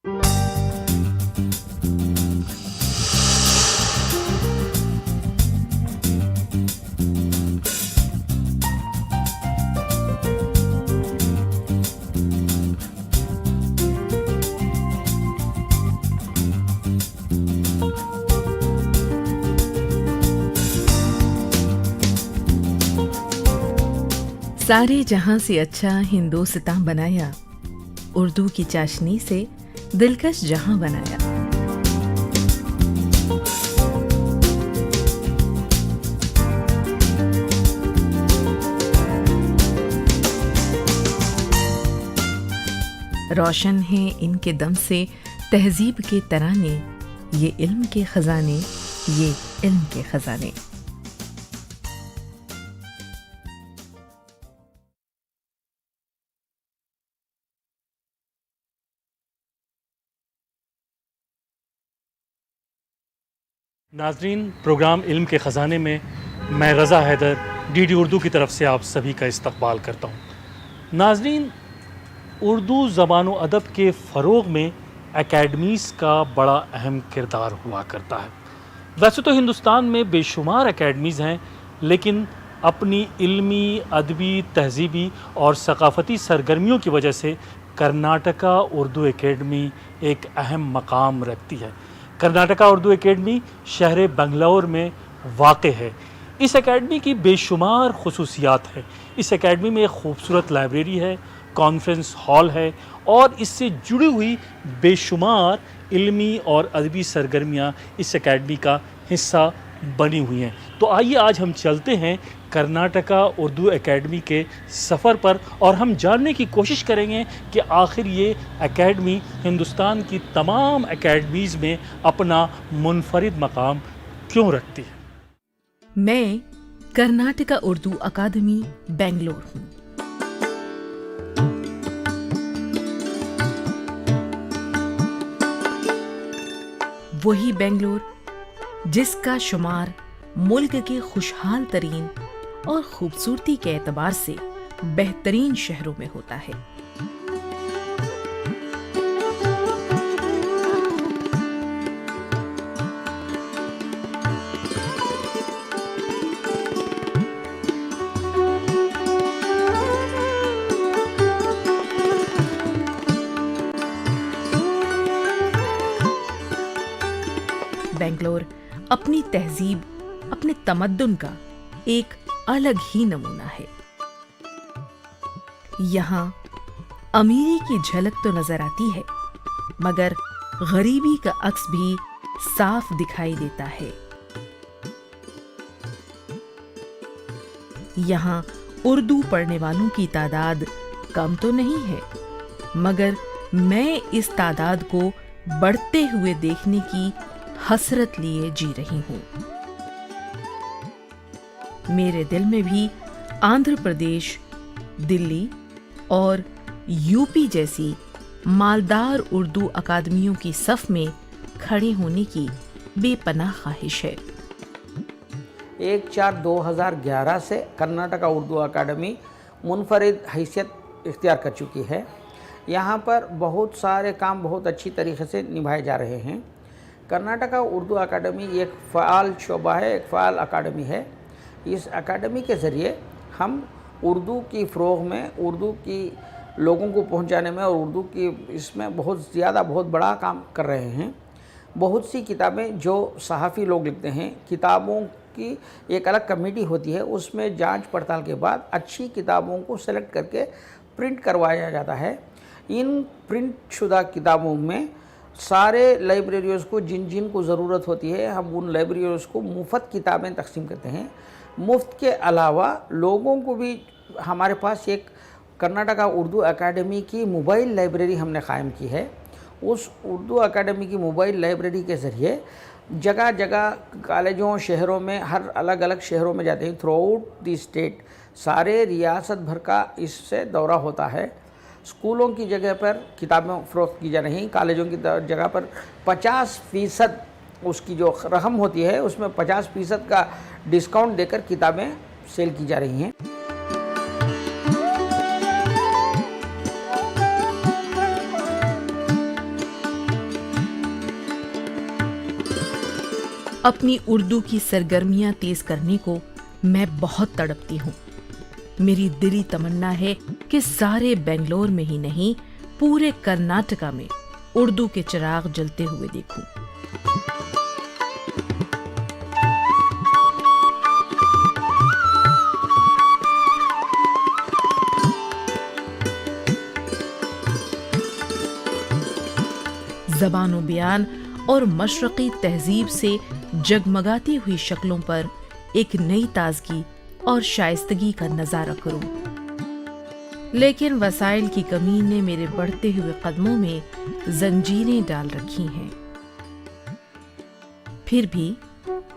सारे जहां से अच्छा हिंदोस्तां बनाया, उर्दू की चाशनी से दिलकश जहां बनाया। रोशन हैं इनके दम से तहजीब के तराने, ये इल्म के खजाने, ये इल्म के खजाने। नाज़रीन, प्रोग्राम इल्म के ख़ज़ाने में मैं रज़ा हैदर डीडी उर्दू की तरफ से आप सभी का इस्तक़बाल करता हूँ। नाज़रीन, उर्दू ज़बान व अदब के फ़रोग़ में एकेडमीज़ का बड़ा अहम किरदार हुआ करता है। वैसे तो हिंदुस्तान में बेशुमार एकेडमीज़ हैं, लेकिन अपनी इल्मी, अदबी, तहज़ीबी और सक़ाफ़ती सरगर्मियों की वजह से कर्नाटका उर्दू एकेडमी एक अहम मकाम रखती है। कर्नाटका उर्दू एकेडमी शहर बंगलौर में वाक़ है। इस एकेडमी की बेशुमार खुसूसियात हैं। इस एकेडमी में एक खूबसूरत लाइब्रेरी है, कॉन्फ्रेंस हॉल है और इससे जुड़ी हुई बेशुमार इल्मी और अदबी सरगर्मियाँ इस एकेडमी का हिस्सा बनी हुई हैं। तो आइए आज हम चलते हैं कर्नाटका उर्दू एकेडमी के सफ़र पर और हम जानने की कोशिश करेंगे कि आखिर ये एकेडमी हिंदुस्तान की तमाम एकेडमीज़ में अपना मुनफरिद मकाम क्यों रखती है। मैं कर्नाटका उर्दू अकादमी बेंगलोर हूँ। वही बेंगलोर जिसका शुमार मुल्क के खुशहाल तरीन और खूबसूरती के एतबार से बेहतरीन शहरों में होता है। बेंगलोर अपनी तहजीब, अपने तमद्दुन का एक अलग ही नमूना है। यहाँ अमीरी की झलक तो नजर आती है, मगर गरीबी का अक्स भी साफ दिखाई देता है। यहाँ उर्दू पढ़ने वालों की तादाद कम तो नहीं है, मगर मैं इस तादाद को बढ़ते हुए देखने की हसरत लिए जी रही हूँ। मेरे दिल में भी आंध्र प्रदेश, दिल्ली और यूपी जैसी मालदार उर्दू अकादमियों की सफ में खड़े होने की बेपनाह ख्वाहिश है। 1/4/2011 से कर्नाटका उर्दू अकादमी मुनफरिद हैसियत इख्तियार कर चुकी है। यहाँ पर बहुत सारे काम बहुत अच्छी तरीके से निभाए जा रहे हैं। कर्नाटका उर्दू अकादमी एक फ़आल शोबा है, एक फ़आल अकादमी है। इस अकादमी के ज़रिए हम उर्दू की फ़रोग़ में, उर्दू की लोगों को पहुंचाने में और उर्दू की इसमें बहुत बड़ा काम कर रहे हैं। बहुत सी किताबें जो सहाफ़ी लोग लिखते हैं, किताबों की एक अलग कमेटी होती है, उसमें जांच पड़ताल के बाद अच्छी किताबों को सेलेक्ट करके प्रिंट करवाया जाता है। इन प्रिंट शुदा किताबों में सारे लाइब्रेरियोज़ को जिन जिन को ज़रूरत होती है, हम उन लाइब्रेरियोज़ को मुफ्त किताबें तकसीम करते हैं। मुफ्त के अलावा लोगों को भी हमारे पास एक कर्नाटका उर्दू अकादमी की मोबाइल लाइब्रेरी हमने क़ायम की है। उस उर्दू अकादमी की मोबाइल लाइब्रेरी के ज़रिए जगह जगह कॉलेजों, शहरों में, हर अलग अलग शहरों में जाते हैं। थ्रू आउट दी स्टेट सारे रियासत भर का इससे दौरा होता है। स्कूलों की जगह पर किताबें फ़रोख्त की जा रही हैं, कॉलेजों की जगह पर 50% उसकी जो रकम होती है उसमें 50% का डिस्काउंट देकर किताबें सेल की जा रही हैं। اپنی اردو کی سرگرمیاں تیز کرنے کو میں بہت تڑپتی ہوں۔ میری دلی تمنا ہے کہ سارے بنگلور میں ہی نہیں، پورے کرناٹکا میں اردو کے چراغ جلتے ہوئے دیکھوں۔ زبان و بیان اور مشرقی تہذیب سے جگمگاتی ہوئی شکلوں پر ایک نئی تازگی اور شائستگی کا نظارہ کروں، لیکن وسائل کی کمی نے میرے بڑھتے ہوئے قدموں میں زنجیریں ڈال رکھی ہیں۔ پھر بھی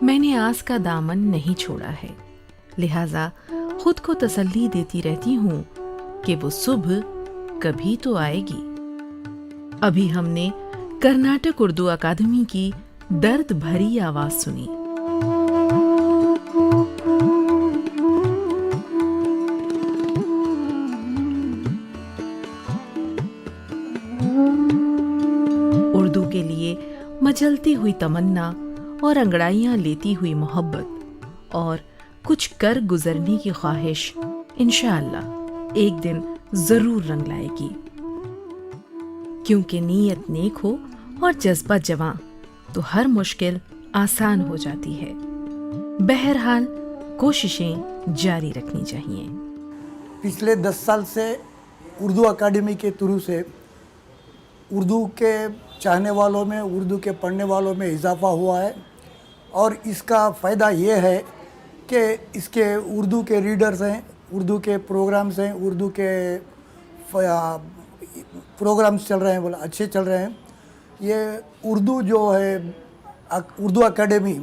میں نے آس کا دامن نہیں چھوڑا ہے، لہذا خود کو تسلی دیتی رہتی ہوں کہ وہ صبح کبھی تو آئے گی۔ ابھی ہم نے کرناٹک اردو اکادمی کی درد بھری آواز سنی۔ اردو کے لیے مچلتی ہوئی تمنا اور انگڑائیاں لیتی ہوئی محبت اور کچھ کر گزرنے کی خواہش انشاءاللہ ایک دن ضرور رنگ لائے گی، کیونکہ نیت نیک ہو اور جذبہ جواں تو ہر مشکل آسان ہو جاتی ہے۔ بہرحال کوششیں جاری رکھنی چاہیے۔ پچھلے 10 سال سے اردو اکیڈمی کے تھرو سے اردو کے چاہنے والوں میں، اردو کے پڑھنے والوں میں اضافہ ہوا ہے، اور اس کا فائدہ یہ ہے کہ اس کے اردو کے ریڈرز ہیں، اردو کے پروگرامز ہیں، اردو کے پروگرامز چل رہے ہیں، بولے اچھے چل رہے ہیں۔ یہ اردو جو ہے اردو اکیڈمی،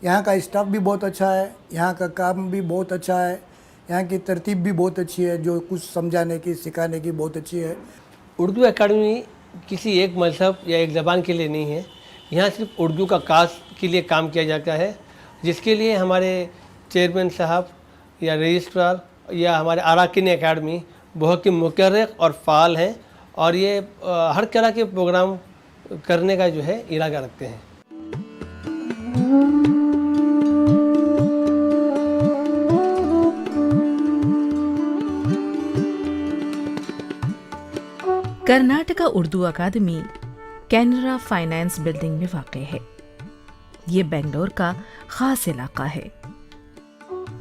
یہاں کا اسٹاف بھی بہت اچھا ہے، یہاں کا کام بھی بہت اچھا ہے، یہاں کی ترتیب بھی بہت اچھی ہے، جو کچھ سمجھانے کی سکھانے کی بہت اچھی ہے۔ اردو اکیڈمی کسی ایک مذہب یا ایک زبان کے لیے نہیں ہے، یہاں صرف اردو کا کاس کے لیے کام کیا جاتا ہے، جس کے لیے ہمارے چیئرمین صاحب یا رجسٹرار یا ہمارے اراکین اکیڈمی بہت ہی مقرر اور فعال ہیں، اور یہ ہر طرح کے پروگرام کرنے کا جو ہے ارادہ رکھتے ہیں۔ کرناٹکا اردو اکادمی کینرا فائنانس بلڈنگ میں واقع ہے۔ یہ بنگلور کا خاص علاقہ ہے۔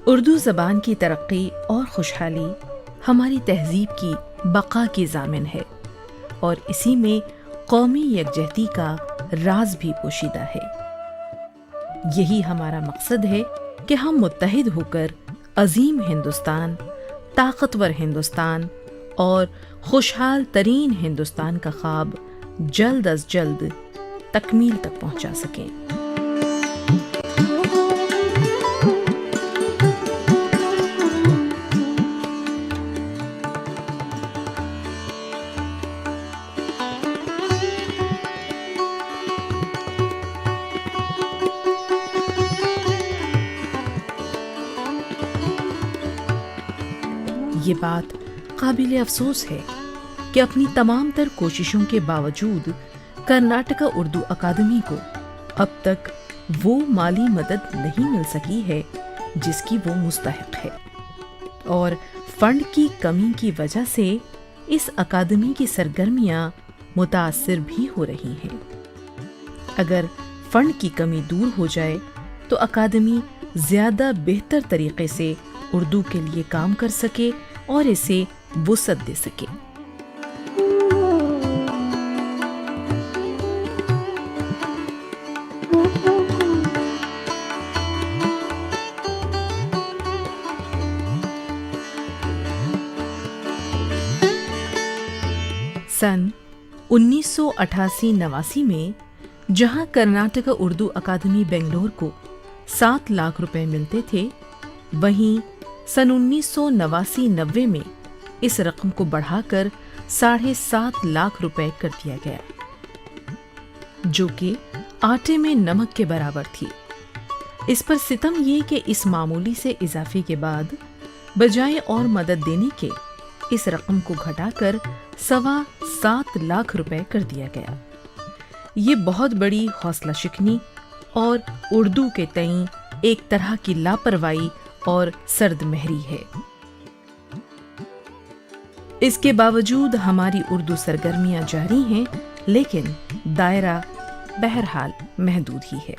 اردو زبان کی ترقی اور خوشحالی ہماری تہذیب کی بقا کی ضامن ہے، اور اسی میں قومی یکجہتی کا راز بھی پوشیدہ ہے۔ یہی ہمارا مقصد ہے کہ ہم متحد ہو کر عظیم ہندوستان، طاقتور ہندوستان اور خوشحال ترین ہندوستان کا خواب جلد از جلد تکمیل تک پہنچا سکیں۔ یہ بات قابل افسوس ہے کہ اپنی تمام تر کوششوں کے باوجود کرناٹکا اردو اکادمی کو اب تک وہ مالی مدد نہیں مل سکی ہے جس کی وہ مستحق ہے، اور فنڈ کی کمی کی وجہ سے اس اکادمی کی سرگرمیاں متاثر بھی ہو رہی ہیں۔ اگر فنڈ کی کمی دور ہو جائے تو اکادمی زیادہ بہتر طریقے سے اردو کے لیے کام کر سکے اور اسے وسعت دے سکے۔ سن 1988-89 میں جہاں کرناٹکا اردو اکادمی بنگلور کو 7 لاکھ روپے ملتے تھے، وہیں سن 1989-90 میں اس رقم کو بڑھا کر 7.5 لاکھ روپے کر دیا گیا، جو کہ آٹے میں نمک کے برابر تھی۔ اس پر ستم یہ کہ اس معمولی سے اضافے کے بعد بجائے اور مدد دینے کے اس رقم کو گھٹا کر 7.25 لاکھ روپے کر دیا گیا۔ یہ بہت بڑی حوصلہ شکنی اور اردو کے تئیں ایک طرح کی لاپرواہی اور سرد مہری ہے۔ اس کے باوجود ہماری اردو سرگرمیاں جاری ہیں، لیکن دائرہ بہرحال محدود ہی ہے۔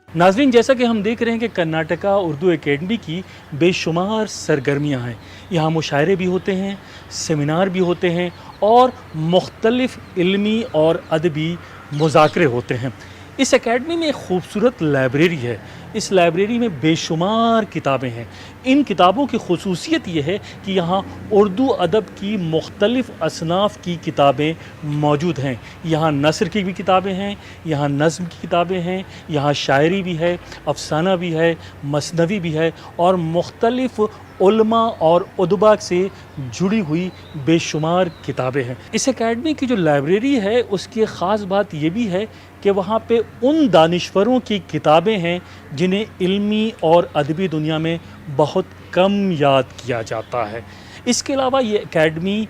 ناظرین، جیسا کہ ہم دیکھ رہے ہیں کہ کرناٹکا اردو اکیڈمی کی بے شمار سرگرمیاں ہیں۔ یہاں مشاعرے بھی ہوتے ہیں، سیمینار بھی ہوتے ہیں اور مختلف علمی اور ادبی مذاکرے ہوتے ہیں۔ اس اکیڈمی میں ایک خوبصورت لائبریری ہے۔ اس لائبریری میں بے شمار کتابیں ہیں۔ ان کتابوں کی خصوصیت یہ ہے کہ یہاں اردو ادب کی مختلف اصناف کی کتابیں موجود ہیں۔ یہاں نثر کی بھی کتابیں ہیں، یہاں نظم کی کتابیں ہیں، یہاں شاعری بھی ہے، افسانہ بھی ہے، مثنوی بھی ہے اور مختلف علماء اور ادباء سے جڑی ہوئی بے شمار کتابیں ہیں۔ اس اکیڈمی کی جو لائبریری ہے اس کی ایک خاص بات یہ بھی ہے کہ وہاں پہ ان دانشوروں کی کتابیں ہیں جنہیں علمی اور ادبی دنیا میں بہت کم یاد کیا جاتا ہے۔ اس کے علاوہ یہ اکیڈمی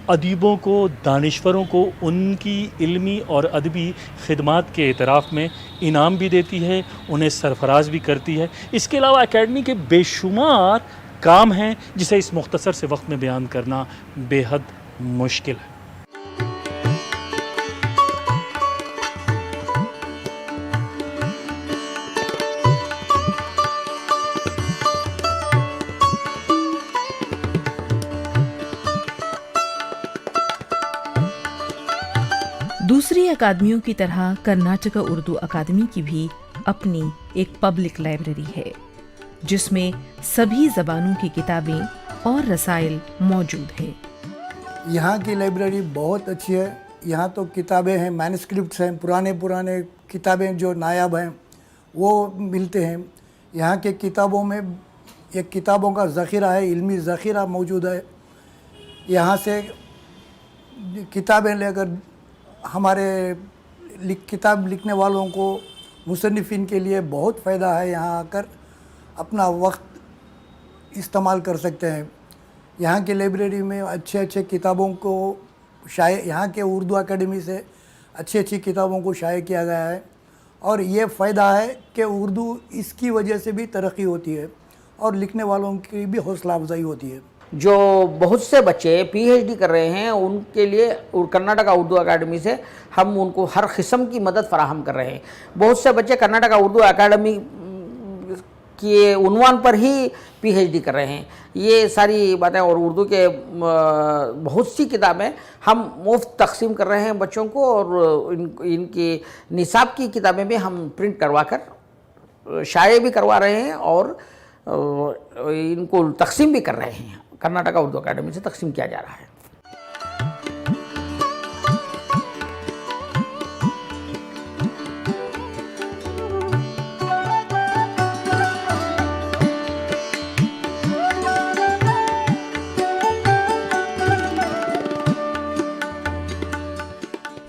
ادیبوں کو، دانشوروں کو ان کی علمی اور ادبی خدمات کے اعتراف میں انعام بھی دیتی ہے، انہیں سرفراز بھی کرتی ہے۔ اس کے علاوہ اکیڈمی کے بے شمار کام ہیں جسے اس مختصر سے وقت میں بیان کرنا بے حد مشکل ہے۔ دوسری اکادمیوں کی طرح کرناٹکا اردو اکادمی کی بھی اپنی ایک پبلک لائبریری ہے جس میں سبھی زبانوں کی کتابیں اور رسائل موجود ہیں۔ یہاں کی لائبریری بہت اچھی ہے۔ یہاں تو کتابیں ہیں، مینuscripts ہیں، پرانے کتابیں جو نایاب ہیں وہ ملتے ہیں۔ یہاں کے کتابوں میں ایک کتابوں کا ذخیرہ ہے، علمی ذخیرہ موجود ہے۔ یہاں سے کتابیں لے کر ہمارے کتاب لکھنے والوں کو، مصنفین کے لیے بہت فائدہ ہے۔ یہاں آ کر اپنا وقت استعمال کر سکتے ہیں۔ یہاں کی لائبریری میں اچھے کتابوں کو یہاں کے اردو اکیڈمی سے اچھی کتابوں کو شائع کیا گیا ہے، اور یہ فائدہ ہے کہ اردو اس کی وجہ سے بھی ترقی ہوتی ہے اور لکھنے والوں کی بھی حوصلہ افزائی ہوتی ہے۔ جو بہت سے بچے پی ایچ ڈی کر رہے ہیں ان کے لیے کرناٹکا اردو اکیڈمی سے ہم ان کو ہر قسم کی مدد فراہم کر رہے ہیں۔ بہت سے بچے کرناٹکا اردو اکیڈمی کے عنوان پر ہی پی ایچ ڈی کر رہے ہیں۔ یہ ساری باتیں اور اردو کے بہت سی کتابیں ہم مفت تقسیم کر رہے ہیں بچوں کو، اور ان کی نصاب کی کتابیں بھی ہم پرنٹ کروا کر شائع بھی کروا رہے ہیں اور ان کو تقسیم بھی کر رہے ہیں۔ کرناٹکا اردو اکیڈمی سے تقسیم کیا جا رہا ہے۔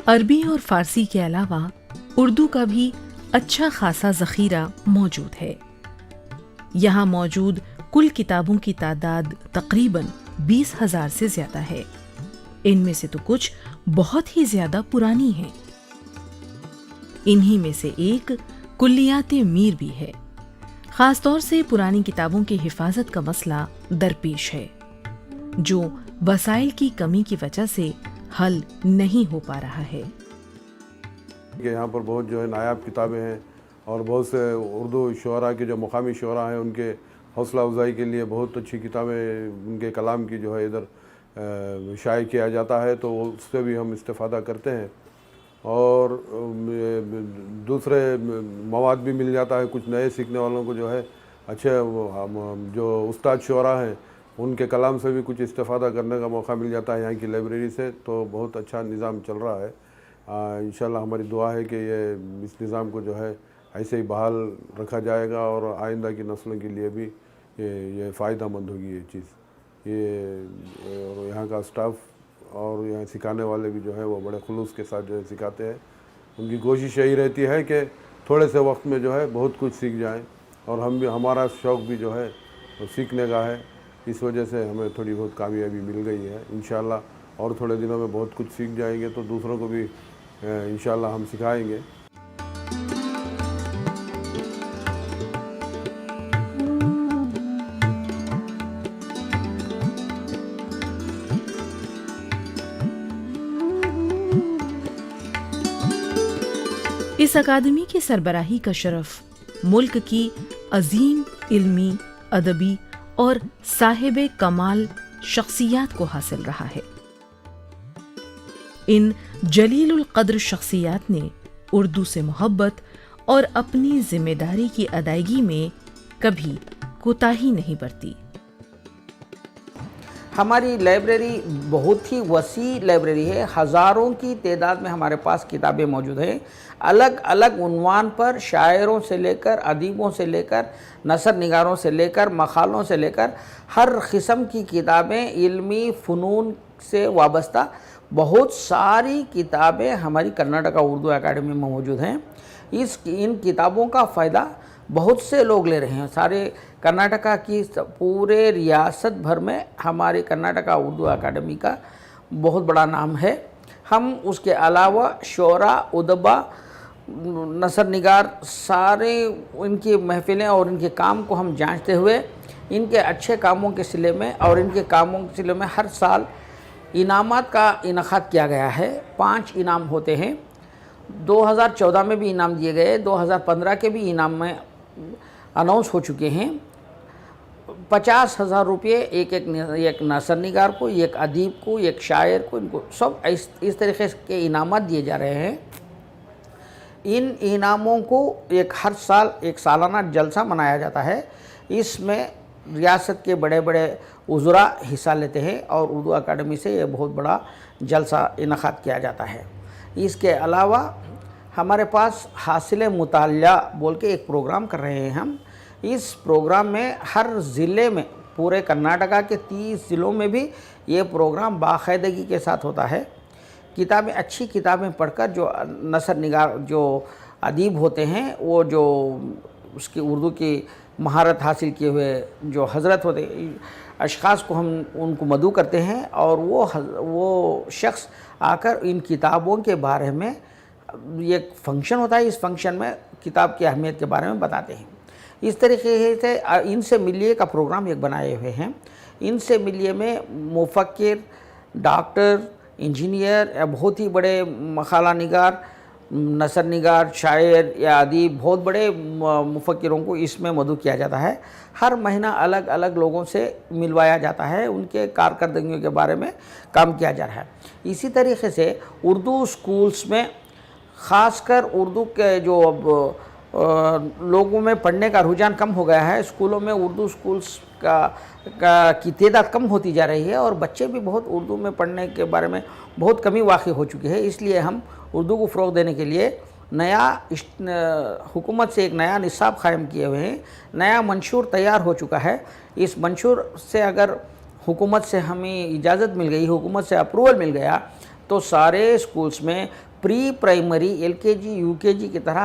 عربی اور فارسی کے علاوہ اردو کا بھی اچھا خاصا ذخیرہ موجود ہے۔ یہاں موجود کل کتابوں کی تعداد تقریباً 20,000 سے زیادہ ہے۔ ان میں سے تو کچھ بہت ہی زیادہ پرانی ہیں۔ انہی میں سے ایک کلیات میر بھی ہے۔ خاص طور سے پرانی کتابوں کی حفاظت کا مسئلہ درپیش ہے، جو وسائل کی کمی کی وجہ سے حل نہیں ہو پا رہا ہے۔ یہاں پر بہت جو ہے نایاب کتابیں ہیں، اور بہت سے اردو شعراء کے جو مقامی شعراء ہیں ان کے حوصلہ افزائی کے لیے بہت اچھی کتابیں، ان کے کلام کی جو ہے ادھر شائع کیا جاتا ہے، تو اس سے بھی ہم استفادہ کرتے ہیں۔ اور دوسرے مواد بھی مل جاتا ہے، کچھ نئے سیکھنے والوں کو جو ہے اچھے جو استاد شعراء ہیں ان کے کلام سے بھی کچھ استفادہ کرنے کا موقع مل جاتا ہے یہاں کی لائبریری سے۔ تو بہت اچھا نظام چل رہا ہے۔ انشاءاللہ ہماری دعا ہے کہ یہ اس نظام کو جو ہے ایسے ہی بحال رکھا جائے گا، اور آئندہ کی نسلوں کے لیے بھی یہ فائدہ مند ہوگی یہ چیز۔ یہ یہاں کا اسٹاف اور یہاں سکھانے والے بھی جو ہے وہ بڑے خلوص کے ساتھ جو ہے سکھاتے ہیں۔ ان کی کوشش یہی رہتی ہے کہ تھوڑے سے وقت میں جو ہے بہت کچھ سیکھ جائیں، اور ہم بھی، ہمارا شوق بھی جو ہے وہ سیکھنے کا ہے، اس وجہ سے ہمیں تھوڑی بہت کامیابی مل گئی ہے۔ انشاءاللہ اور تھوڑے دنوں میں بہت کچھ سیکھ جائیں گے تو دوسروں کو بھی انشاءاللہ ہم سکھائیں گے۔ इस अकादमी की सरबराही का शरफ मुल्क की अजीम इल्मी, अदबी और साहिब कमाल शख्सियात को हासिल रहा है। इन जलीलुल कद्र शख्सियात ने उर्दू से मोहब्बत और अपनी जिम्मेदारी की अदायगी में कभी कोताही नहीं बरती। हमारी लाइब्रेरी बहुत ही वसी लाइब्रेरी है। हज़ारों की तादाद में हमारे पास किताबें मौजूद हैं। अलग अलग उन्वान पर शायरों से लेकर, अदीबों से लेकर, नसर निगारों से लेकर, मकालों से लेकर हर किस्म की किताबें, इल्मी फ़नून से वाबस्ता बहुत सारी किताबें हमारी कर्नाटका उर्दू अकादमी में मौजूद हैं। इन किताबों का फ़ायदा बहुत से लोग ले रहे हैं। सारे कर्नाटका की पूरे रियासत भर में हमारे कर्नाटका उर्दू अकादमी का बहुत बड़ा नाम है। हम उसके अलावा शोरा, उदबा, नसर निगार सारे इनकी महफ़िलें और इनके काम को हम जांचते हुए इनके अच्छे कामों के सिले में और इनके कामों के सिले में हर साल इनामात का इनाक़ाद किया गया है। 5 इनाम होते हैं। 2014 में भी इनाम दिए गए, 2015 के भी इनाम में अनाउंस हो चुके हैं। 50,000 रुपये एक नसर निगार को, एक अदीब को, एक शायर को, इनको सब इस तरीके के इनामात दिए जा रहे हैं। इन इनामों को हर साल एक सालाना जलसा मनाया जाता है। इसमें रियासत के बड़े बड़े उज़रा हिस्सा लेते हैं और उर्दू अकादमी से ये बहुत बड़ा जलसा इनाक़ाद किया जाता है। इसके अलावा हमारे पास हासिल मुतालिया बोल के एक प्रोग्राम कर रहे हैं हम। इस प्रोग्राम में हर ज़िले में, पूरे कर्नाटका के 30 ज़िलों में भी ये प्रोग्राम बाकायदगी के साथ होता है। किताबें, अच्छी किताबें पढ़कर जो नसर निगार, जो अदीब होते हैं, वो जो उसकी उर्दू की महारत हासिल किए हुए जो हज़रत होते अशख़ास को हम उनको मदऊ करते हैं और वो शख्स आकर इन किताबों के बारे में, ये फ़ंक्शन होता है, इस फंक्शन में किताब की अहमियत के बारे में बताते हैं। इस तरीके से इनसे मिलिए का प्रोग्राम एक बनाए हुए हैं। इनसे मिलिए में मुफ़क्किर, डॉक्टर, इंजीनियर या बहुत ही बड़े मकाला निगार, नसर निगार, शायर या अदीब, बहुत बड़े मुफ़क्किरों को इसमें मदऊ किया जाता है। हर महीना अलग अलग लोगों से मिलवाया जाता है, उनके कारकर्दगियों के बारे में काम किया जा रहा है। इसी तरीके से उर्दू स्कूल्स में ख़ासकर उर्दू के जो अब लोगों में पढ़ने का रुझान कम हो गया है, स्कूलों में उर्दू स्कूल्स की तादाद कम होती जा रही है और बच्चे भी बहुत उर्दू में पढ़ने के बारे में बहुत कमी वाक़ई हो चुकी है। इसलिए हम उर्दू को फ़रोग़ देने के लिए हुकूमत से एक नया निसाब कायम किए हुए हैं। नया मंशूर तैयार हो चुका है। इस मंशूर से अगर हुकूमत से हमें इजाज़त मिल गई, हुकूमत से अप्रूवल मिल गया, तो सारे स्कूल्स में प्री प्राइमरी, LKG, UKG की तरह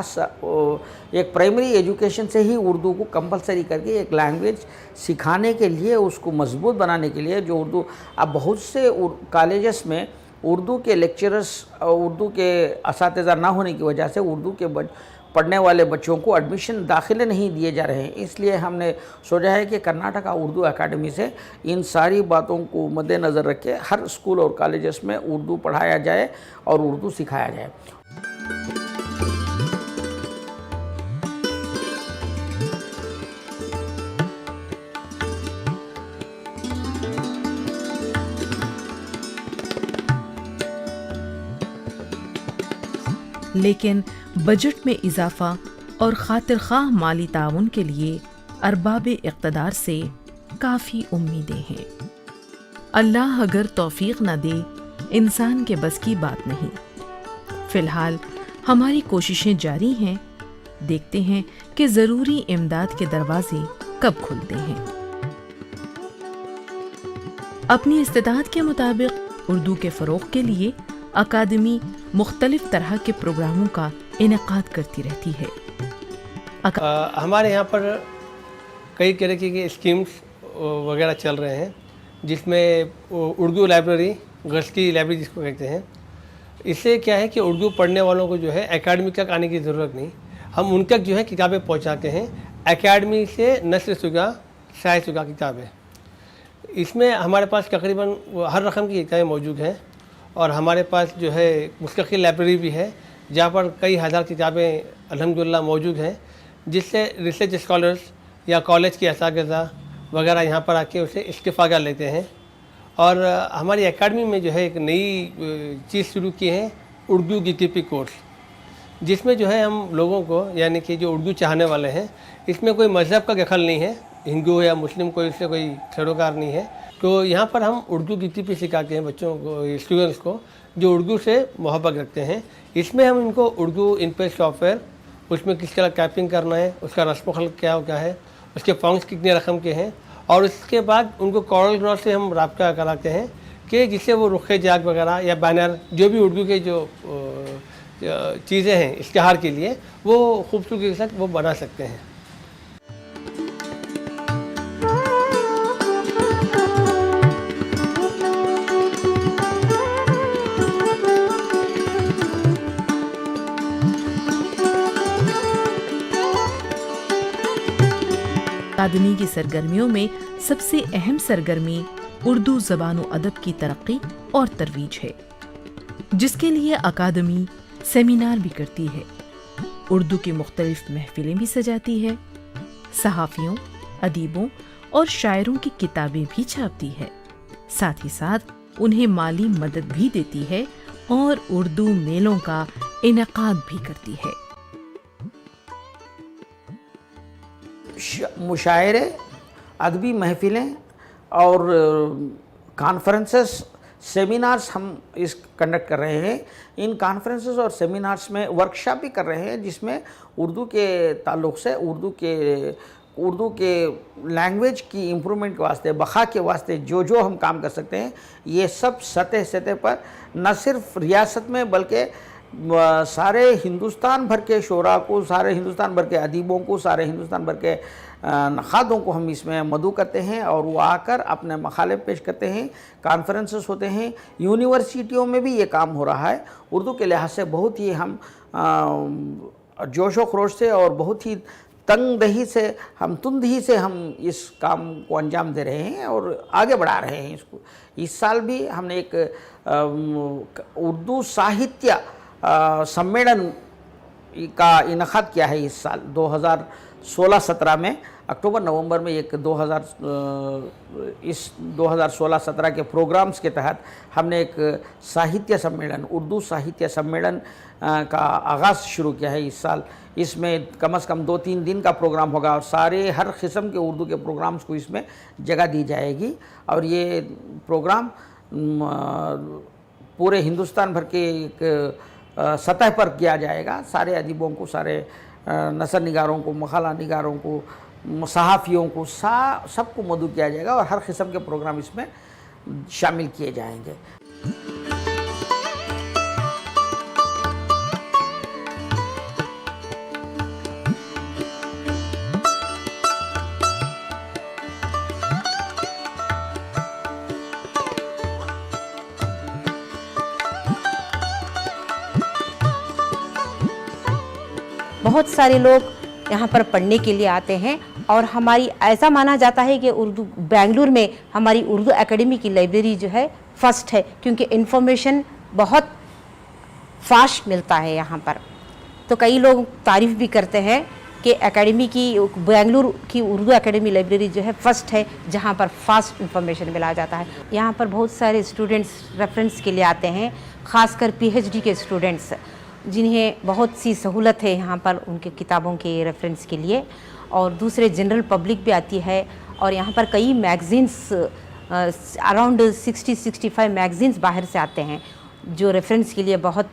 एक प्राइमरी एजुकेशन से ही उर्दू को कंपलसरी करके एक लैंग्वेज सिखाने के लिए, उसको मजबूत बनाने के लिए, जो उर्दू अब बहुत से कॉलेजेस में उर्दू के लेक्चरर्स, उर्दू के असातिज़ा ना होने की वजह से उर्दू के पढ़ने वाले बच्चों को एडमिशन दाखिले नहीं दिए जा रहे हैं। इसलिए हमने सोचा है कि कर्नाटका उर्दू अकादमी से इन सारी बातों को मद्देनज़र रख के हर स्कूल और कॉलेजेस में उर्दू पढ़ाया जाए और उर्दू सिखाया जाए। लेकिन बजट में इजाफा और खातिर ख्वाह माली ताउन के लिए अरबाब इक़्तिदार से काफ़ी उम्मीदें हैं। अल्लाह अगर तौफीक न दे, इंसान के बस की बात नहीं। फ़िलहाल हमारी कोशिशें जारी हैं। देखते हैं कि ज़रूरी इमदाद के दरवाजे कब खुलते हैं। अपनी इस्तिताअत के मुताबिक उर्दू के फ़रोग़ के लिए अकादमी मुख्तलिफ तरह के प्रोग्रामों का इनेकाद करती रहती है। हमारे यहाँ पर कई तरह की स्कीम्स वगैरह चल रहे हैं, जिसमें उर्दू लाइब्रेरी, गर्ल्स की लाइब्रेरी जिसको कहते हैं। इससे क्या है कि उर्दू पढ़ने वालों को जो है एकेडमी तक आने की ज़रूरत नहीं, हम उन तक जो है किताबें पहुँचाते हैं। एकेडमी से नस्र शुगा, शायर शुगा किताबें, इसमें हमारे पास तकरीबन हर रकम की किताबें मौजूद हैं और हमारे पास जो है मुस्तकिल लाइब्रेरी भी है, जहाँ पर कई हज़ार किताबें अल्हम्दुलिल्लाह मौजूद हैं, जिससे रिसर्च स्कॉलर्स या कॉलेज के असातिज़ा वगैरह यहाँ पर आके उसे इस्तिफ़ादा लेते हैं। और हमारी एकेडमी में जो है एक नई चीज़ शुरू की है, उर्दू DTP कोर्स, जिसमें जो है हम लोगों को, यानी कि जो उर्दू चाहने वाले हैं, इसमें कोई मज़हब का दखल नहीं है, हिंदू या मुस्लिम कोई इससे कोई सरोकार नहीं है। तो यहाँ पर हम उर्दू DTP सिखाते हैं बच्चों को, स्टूडेंट्स को जो उर्दू से मोहब्बत रखते हैं। इसमें हम इनको उर्दू इनपेज सॉफ्टवेयर, उसमें किस तरह टाइपिंग करना है, उसका रस्म खल्क क्या है, उसके फॉन्ट्स कितने रकम के हैं, और उसके बाद उनको कॉरल ड्रॉ से हम राब्ता कराते हैं कि जिससे वो रुखे जाग वगैरह या बैनर, जो भी उर्दू के जो चीज़ें हैं इश्तिहार के लिए, वो खूबसूरती के साथ वो बना सकते हैं। अकादमी की सरगर्मियों में सबसे अहम सरगर्मी उर्दू ज़बान अदब की तरक्की और तरवीज है, जिसके लिए अकादमी सेमिनार भी करती है, उर्दू की मुख्तलिफ महफिलें भी सजाती है, सहाफ़ियों, अदीबों और शायरों की किताबें भी छापती है, साथ ही साथ उन्हें माली मदद भी देती है और उर्दू मेलों का इनेकाद भी करती है। मुशायरे, अदबी महफिलें और कॉन्फ्रेंसेस, सेमिनार्स हम इस कंडक्ट कर रहे हैं। इन कॉन्फ्रेंसेस और सेमिनार्स में वर्कशॉप भी कर रहे हैं, जिसमें उर्दू के ताल्लुक़ से उर्दू के लैंग्वेज की इम्प्रूवमेंट के वास्ते, बखा के वास्ते जो हम काम कर सकते हैं, ये सब सतह पर न सिर्फ रियासत में बल्कि सारे हिंदुस्तान भर के शोरा को, सारे हिंदुस्तान भर के अदीबों को, सारे हिंदुस्तान भर के नखादों को हम इसमें मदऊ करते हैं और वो आकर अपने मखाले पेश करते हैं। कॉन्फ्रेंसेस होते हैं, यूनिवर्सिटियों में भी ये काम हो रहा है। उर्दू के लिहाज से बहुत ही हम जोश व खरोश से और बहुत ही तंगदही से, हम तुंदही से हम इस काम को अंजाम दे रहे हैं और आगे बढ़ा रहे हैं इसको। इस साल भी हमने एक उर्दू साहित्य सम्मेलन का इनक़ाद किया है। इस साल 2016-17 में अक्टूबर नवंबर में एक 2016-17 के प्रोग्राम्स के तहत हमने एक साहित्य सम्मेलन, उर्दू साहित्य सम्मेलन का आगाज़ शुरू किया है इस साल। इसमें कम से कम 2-3 दिन का प्रोग्राम होगा और सारे हर किस्म के उर्दू के प्रोग्राम्स को इसमें जगह दी जाएगी और ये प्रोग्राम पूरे हिंदुस्तान भर के एक सतह पर किया जाएगा। सारे अदीबों को, सारे नसर निगारों को, मखाला निगारों को, सहाफ़ियों को, सबको मदऊ किया जाएगा और हर किस्म के प्रोग्राम इसमें शामिल किए जाएंगे। बहुत सारे लोग यहाँ पर पढ़ने के लिए आते हैं और हमारी ऐसा माना जाता है कि बेंगलुरु में हमारी उर्दू एकेडमी की लाइब्रेरी जो है फर्स्ट है, क्योंकि इन्फॉर्मेशन बहुत फास्ट मिलता है यहाँ पर। तो कई लोग तारीफ़ भी करते हैं कि एकेडमी की, बेंगलुरु की उर्दू एकेडमी लाइब्रेरी जो है फर्स्ट है, जहाँ पर फास्ट इन्फॉर्मेशन मिला जाता है। यहाँ पर बहुत सारे स्टूडेंट्स रेफरेंस के लिए आते हैं, ख़ासकर PhD के स्टूडेंट्स, जिन्हें बहुत सी सहूलत है यहाँ पर उनके किताबों के रेफरेंस के लिए, और दूसरे जनरल पब्लिक भी आती है। और यहाँ पर कई मैगज़ीन्स, अराउंड 60-65 मैगज़ीन्स बाहर से आते हैं जो रेफरेंस के लिए बहुत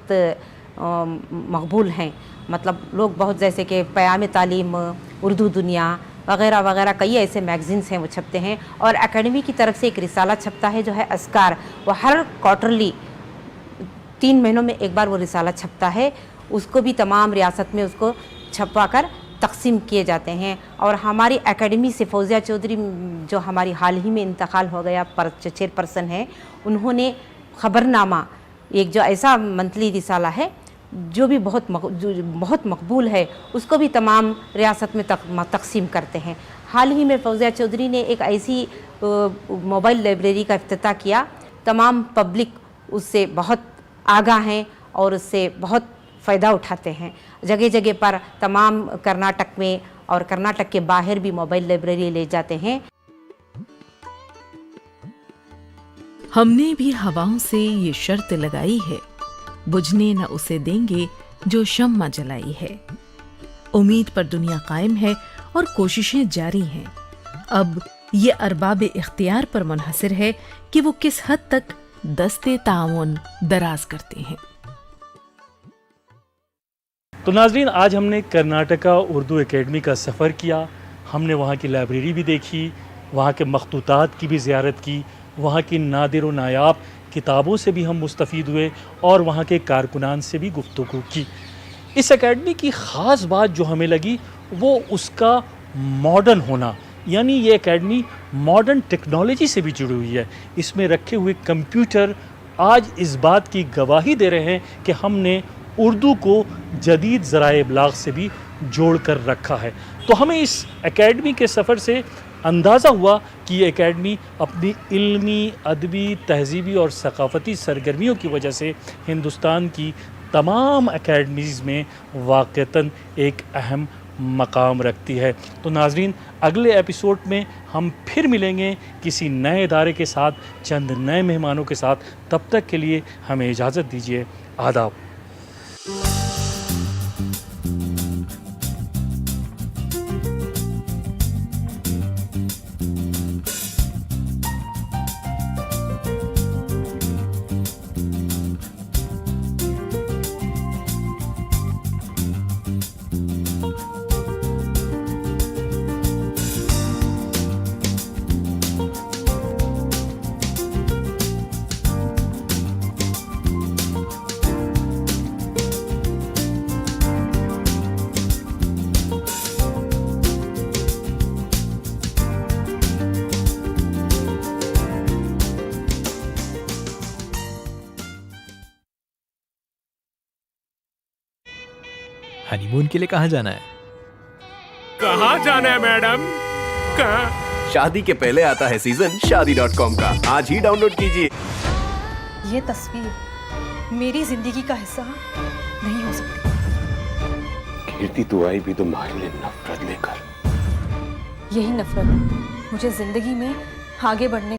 मकबूल हैं। मतलब लोग बहुत, जैसे कि क़याम तालीम, उर्दू दुनिया वगैरह वगैरह, कई ऐसे मैगज़ीन्स हैं वो छपते हैं। और एकेडमी की तरफ से एक रिसाला छपता है जो है अस्कार, वो हर क्वार्टरली 3 महीनों में एक बार वो रिसाला छपता है। उसको भी तमाम रियासत में उसको छपवा कर तकसीम किए जाते हैं। और हमारी एकेडमी से फौजिया चौधरी, जो हमारी हाल ही में इंतकाल हो गया चेयरपर्सन है, उन्होंने ख़बरनामा, एक जो ऐसा मंथली रिसाला है जो भी बहुत मकबूल है, उसको भी तमाम रियासत में तकसीम करते हैं। हाल ही में फौजिया चौधरी ने एक ऐसी मोबाइल लाइब्रेरी का इफ्तिताह किया। तमाम पब्लिक उससे बहुत आगाह हैं और उससे बहुत फ़ायदा उठाते हैं। जगह जगह पर तमाम कर्नाटक में और कर्नाटक के बाहर भी मोबाइल लाइब्रेरी ले जाते हैं। हमने भी हवाओं से ये शर्त लगाई है, बुझने न उसे देंगे जो शम्मा जलाई है। उम्मीद पर दुनिया कायम है और कोशिशें जारी हैं। अब ये अरबाब इख्तियार पर मुनहसर है कि वो किस हद तक दस्ते ताउन दराज करते हैं। तो नाजरीन, आज हमने कर्नाटका उर्दू एकेडमी का सफ़र किया। हमने वहाँ की लाइब्रेरी भी देखी, वहाँ के मखतूतात की भी ज़ियारत की, वहाँ की नादिर व नायाब किताबों से भी हम मुस्तफ़ीद हुए और वहाँ के कारकुनान से भी गुफ्तगू की। इस एकेडमी की ख़ास बात जो हमें लगी वो उसका मॉडर्न होना, यानी ये एकेडमी मॉडर्न टेक्नोलॉजी से भी जुड़ी हुई है। इसमें रखे हुए कंप्यूटर आज इस बात की गवाही दे रहे हैं कि हमने उर्दू को जदीद ज़राए इब्लाग से भी जोड़ कर रखा है। तो हमें इस एकेडमी के सफ़र से अंदाज़ा हुआ कि ये एकेडमी अपनी इल्मी, अदबी, तहज़ीबी और सकाफ़ती सरगर्मियों की वजह से हिंदुस्तान की तमाम एकेडमीज़ में वाक़तन एक अहम मकाम रखती है। तो नाज़रीन, अगले एपिसोड में हम फिर मिलेंगे किसी नए इदारे के साथ, चंद नए मेहमानों के साथ। तब तक के लिए हमें इजाज़त दीजिए। आदाब। हनीमून के लिए कहाँ जाना है? कहाँ जाना है मैडम? कहाँ? शादी के पहले आता है सीजन शादी.com का। आज ही डाउनलोड कीजिए। ये तस्वीर मेरी जिंदगी का हिस्सा नहीं हो सकती। कीर्ति, तू आई भी तुम्हारे लिए नफरत लेकर। यही नफरत मुझे जिंदगी में आगे बढ़ने